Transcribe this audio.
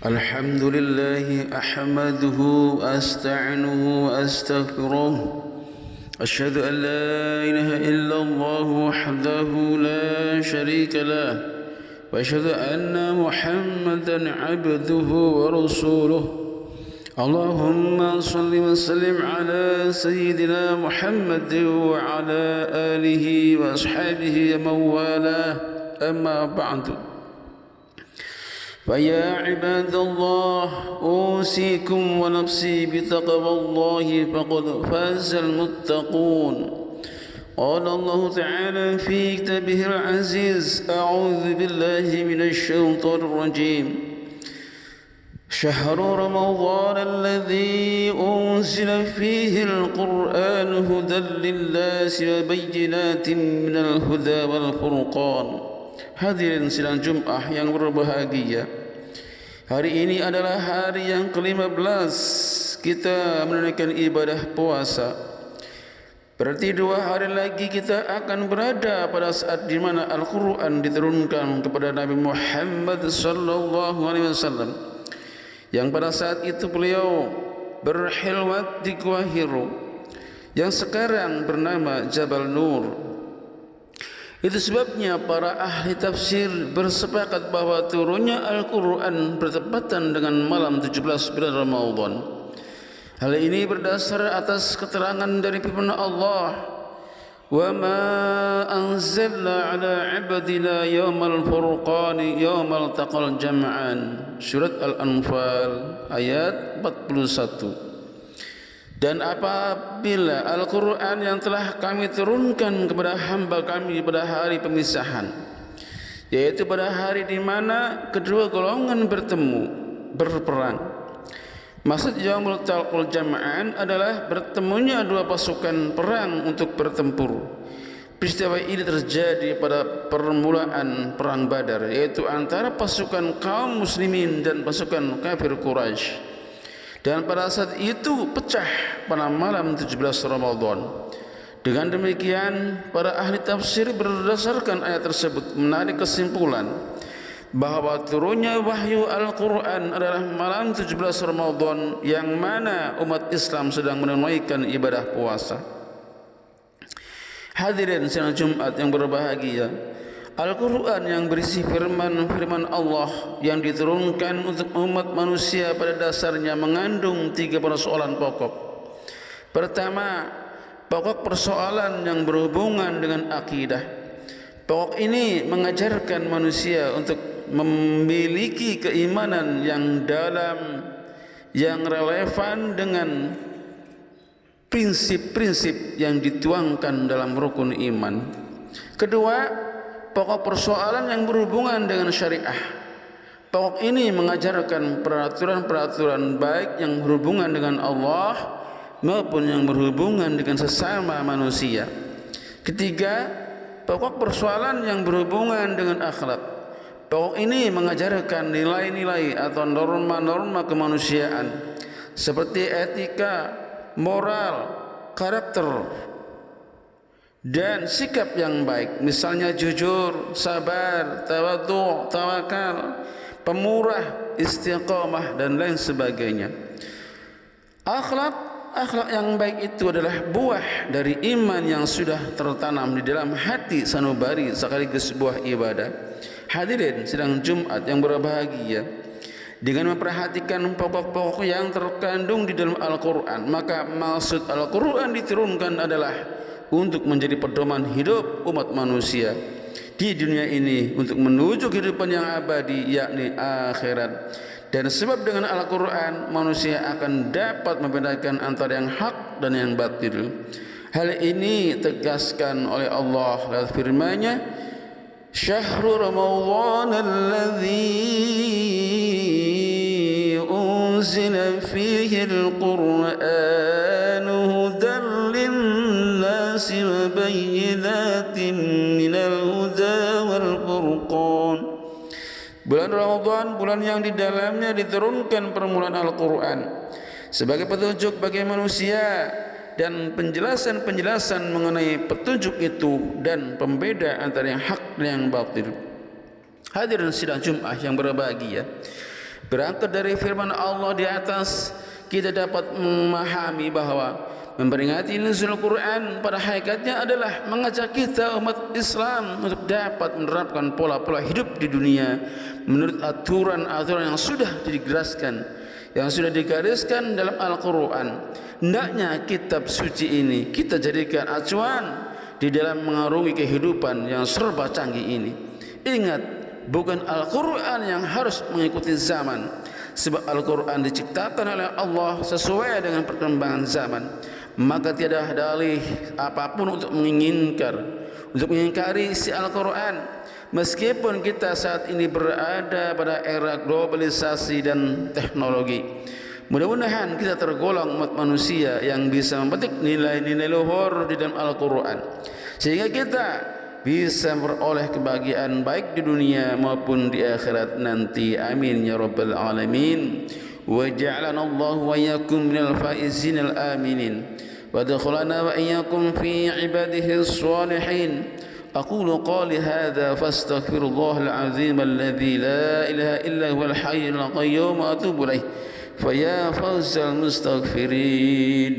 الحمد لله أحمده وأستعينه وأستغفره أشهد أن لا إله إلا الله وحده لا شريك له وأشهد أن محمدا عبده ورسوله اللهم صل وسلم على سيدنا محمد وعلى آله وأصحابه ومن والاه أما بعد فيا عباد الله أوصيكم ونفسي بتقوى الله فقد فاز المتقون قال الله تعالى في كتابه العزيز أعوذ بالله من الشيطان الرجيم شهر رمضان الذي أنزل فيه القرآن هدى للناس وبينات من الهدى والفرقان. Hadirin sidang Jumat yang berbahagia, hari ini adalah hari yang ke-15 kita menunaikan ibadah puasa. Berarti 2 hari lagi kita akan berada pada saat di mana Al-Quran diturunkan kepada Nabi Muhammad sallallahu alaihi wasallam, yang pada saat itu beliau berkhilwat di Gua Hiro yang sekarang bernama Jabal Nur. Itu sebabnya para ahli tafsir bersepakat bahwa turunnya Al-Quran bertepatan dengan malam 17 bulan Ramadan. Hal ini berdasar atas keterangan dari firman Allah, "Wa ma anzalna 'ala 'abdina yawmal furqani yawmal taqal jam'an." Surat Al-Anfal ayat 41. Dan apabila Al-Quran yang telah kami turunkan kepada hamba kami pada hari pemisahan, yaitu pada hari di mana kedua golongan bertemu berperang. Maksud Yaumul Taqal Jam'an adalah bertemunya 2 pasukan perang untuk bertempur. Peristiwa ini terjadi pada permulaan perang Badar, yaitu antara pasukan kaum muslimin dan pasukan kafir Quraisy. Dan pada saat itu pecah pada malam 17 Ramadan. Dengan demikian, para ahli tafsir berdasarkan ayat tersebut menarik kesimpulan bahwa turunnya wahyu Al-Quran adalah malam 17 Ramadan, yang mana umat Islam sedang menunaikan ibadah puasa. Hadirin sidang Jumat yang berbahagia, Al-Quran yang berisi firman Allah yang diturunkan untuk umat manusia pada dasarnya mengandung 3 persoalan pokok. Pertama, pokok persoalan yang berhubungan dengan akidah. Pokok ini mengajarkan manusia untuk memiliki keimanan yang dalam, yang relevan dengan prinsip-prinsip yang dituangkan dalam rukun iman. Kedua, pokok persoalan yang berhubungan dengan syariah. Pokok ini mengajarkan peraturan-peraturan baik yang berhubungan dengan Allah maupun yang berhubungan dengan sesama manusia. Ketiga, pokok persoalan yang berhubungan dengan akhlak. Pokok ini mengajarkan nilai-nilai atau norma-norma kemanusiaan seperti etika, moral, karakter, dan sikap yang baik, misalnya jujur, sabar, tawadhu, tawakal, pemurah, istiqamah, dan lain sebagainya. Akhlak yang baik itu adalah buah dari iman yang sudah tertanam di dalam hati sanubari sekaligus sebuah ibadah. Hadirin sidang Jumat yang berbahagia, dengan memperhatikan pokok-pokok yang terkandung di dalam Al-Quran, maka maksud Al-Quran diturunkan adalah untuk menjadi pedoman hidup umat manusia di dunia ini untuk menuju kehidupan yang abadi, yakni akhirat. Dan sebab dengan Al-Quran manusia akan dapat membedakan antara yang hak dan yang batil. Hal ini tegaskan oleh Allah lewat firman-Nya, "Syahrul Ramadan alladzi unzila fihi al-Qur'an hudan lin-nasi wa bayyinatin minal huda wal furqan." Bulan Ramadan, bulan yang di dalamnya diturunkan permulaan Al-Quran sebagai petunjuk bagi manusia dan penjelasan-penjelasan mengenai petunjuk itu dan pembeda antara yang hak dan yang batil. Hadirin sidang Jumat yang berbahagia, Berangkat dari firman Allah di atas, kita dapat memahami bahwa memperingati nuzul Quran pada hakikatnya adalah mengajak kita umat Islam untuk dapat menerapkan pola-pola hidup di dunia menurut aturan-aturan yang sudah dijelaskan, yang sudah digariskan dalam Al-Quran. Hendaknya kitab suci ini kita jadikan acuan di dalam mengarungi kehidupan yang serba canggih ini. Ingat, bukan Al-Quran yang harus mengikuti zaman, sebab Al-Quran diciptakan oleh Allah sesuai dengan perkembangan zaman. Maka tiada dalih apapun untuk mengingkari isi Al-Quran. Meskipun kita saat ini berada pada era globalisasi dan teknologi, mudah-mudahan kita tergolong umat manusia yang bisa memetik nilai-nilai luhur di dalam Al-Quran, sehingga kita bisa beroleh kebahagiaan baik di dunia maupun di akhirat nanti. Amin ya rabbal alamin. Wa ja'alana Allah wa iyyakum minal faizin al aminin wa adkhilana wa iyyakum fi ibadihi as-salihin. أقول قولي هذا فاستغفر الله العظيم الذي لا إله إلا هو الحي القيوم وأتوب إليه فيا فوز المستغفرين.